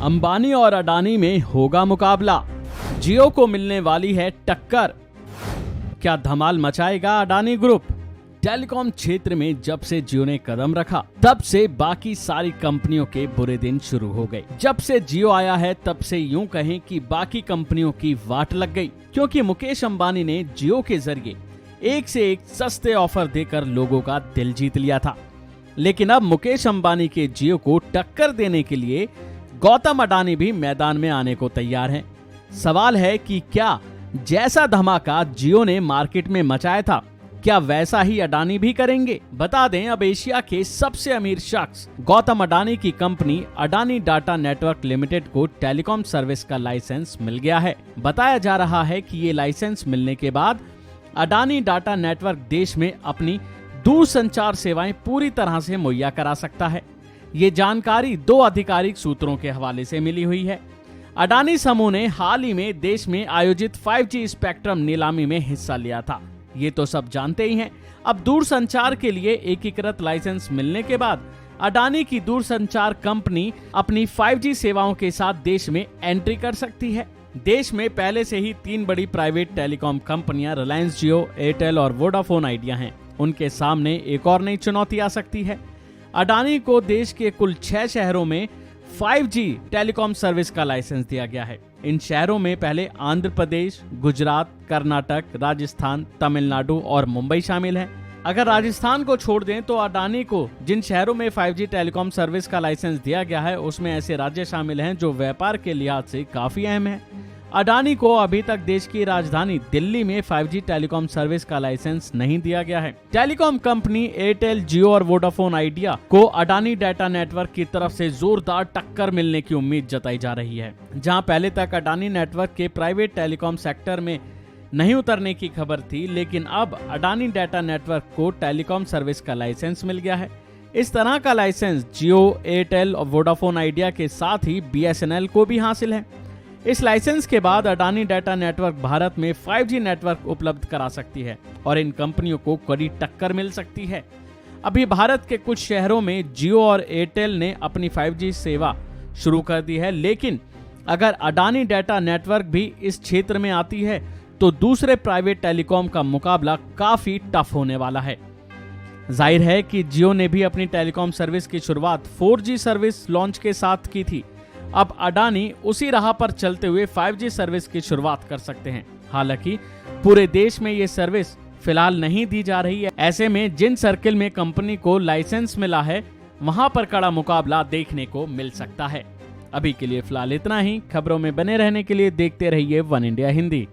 अंबानी और अडानी में होगा मुकाबला, जियो को मिलने वाली है टक्कर। क्या धमाल मचाएगा अडानी ग्रुप? टेलीकॉम क्षेत्र में जब से जियो ने कदम रखा तब से बाकी सारी कंपनियों के बुरे दिन शुरू हो गए। जब से जियो आया है तब से यूं कहें कि बाकी कंपनियों की वाट लग गई, क्योंकि मुकेश अंबानी ने जियो के जरिए एक से एक सस्ते ऑफर देकर लोगों का दिल जीत लिया था। लेकिन अब मुकेश अंबानी के जियो को टक्कर देने के लिए गौतम अडानी भी मैदान में आने को तैयार हैं। सवाल है कि क्या जैसा धमाका जियो ने मार्केट में मचाया था, क्या वैसा ही अडानी भी करेंगे? बता दें, अब एशिया के सबसे अमीर शख्स गौतम अडानी की company Adani data network limited को टेलीकॉम सर्विस का लाइसेंस मिल गया है। बताया जा रहा है कि ये लाइसेंस मिलने के बाद अडानी डाटा नेटवर्क देश में अपनी दूरसंचार सेवाएं पूरी तरह से मुहैया करा सकता है। ये जानकारी 2 आधिकारिक सूत्रों के हवाले से मिली हुई है। अडानी समूह ने हाल ही में देश में आयोजित 5G स्पेक्ट्रम नीलामी में हिस्सा लिया था, ये तो सब जानते ही हैं। अब दूरसंचार के लिए एकीकृत लाइसेंस मिलने के बाद अडानी की दूरसंचार कंपनी अपनी 5G सेवाओं के साथ देश में एंट्री कर सकती है। देश में पहले से ही 3 बड़ी प्राइवेट टेलीकॉम कंपनियां रिलायंस जियो, एयरटेल और वोडाफोन आइडिया हैं। उनके सामने एक और नई चुनौती आ सकती है। अडानी को देश के कुल 6 शहरों में 5G टेलीकॉम सर्विस का लाइसेंस दिया गया है। इन शहरों में पहले आंध्र प्रदेश, गुजरात, कर्नाटक, राजस्थान, तमिलनाडु और मुंबई शामिल हैं। अगर राजस्थान को छोड़ दें तो अडानी को जिन शहरों में 5G टेलीकॉम सर्विस का लाइसेंस दिया गया है उसमें ऐसे राज्य शामिल हैं जो व्यापार के लिहाज से काफी अहम है। अडानी को अभी तक देश की राजधानी दिल्ली में 5G टेलीकॉम सर्विस का लाइसेंस नहीं दिया गया है। टेलीकॉम कंपनी एयरटेल, जियो और वोडाफोन आइडिया को अडानी डाटा नेटवर्क की तरफ से जोरदार टक्कर मिलने की उम्मीद जताई जा रही है। जहां पहले तक अडानी नेटवर्क के प्राइवेट टेलीकॉम सेक्टर में नहीं उतरने की खबर थी, लेकिन अब अडानी डाटा नेटवर्क को टेलीकॉम सर्विस का लाइसेंस मिल गया है। इस तरह का लाइसेंस जियो, एयरटेल और वोडाफोन आइडिया के साथ ही BSNL को भी हासिल है। इस लाइसेंस के बाद अडानी डाटा नेटवर्क भारत में 5G नेटवर्क उपलब्ध करा सकती है और इन कंपनियों को कड़ी टक्कर मिल सकती है। अभी भारत के कुछ शहरों में जियो और एयरटेल ने अपनी 5G सेवा शुरू कर दी है, लेकिन अगर अडानी डाटा नेटवर्क भी इस क्षेत्र में आती है तो दूसरे प्राइवेट टेलीकॉम का मुकाबला काफी टफ होने वाला है। जाहिर है कि जियो ने भी अपनी टेलीकॉम सर्विस की शुरुआत 4G सर्विस लॉन्च के साथ की थी। अब अडानी उसी राह पर चलते हुए 5G सर्विस की शुरुआत कर सकते हैं। हालांकि पूरे देश में ये सर्विस फिलहाल नहीं दी जा रही है। ऐसे में जिन सर्किल में कंपनी को लाइसेंस मिला है वहां पर कड़ा मुकाबला देखने को मिल सकता है। अभी के लिए फिलहाल इतना ही। खबरों में बने रहने के लिए देखते रहिए वन इंडिया हिंदी।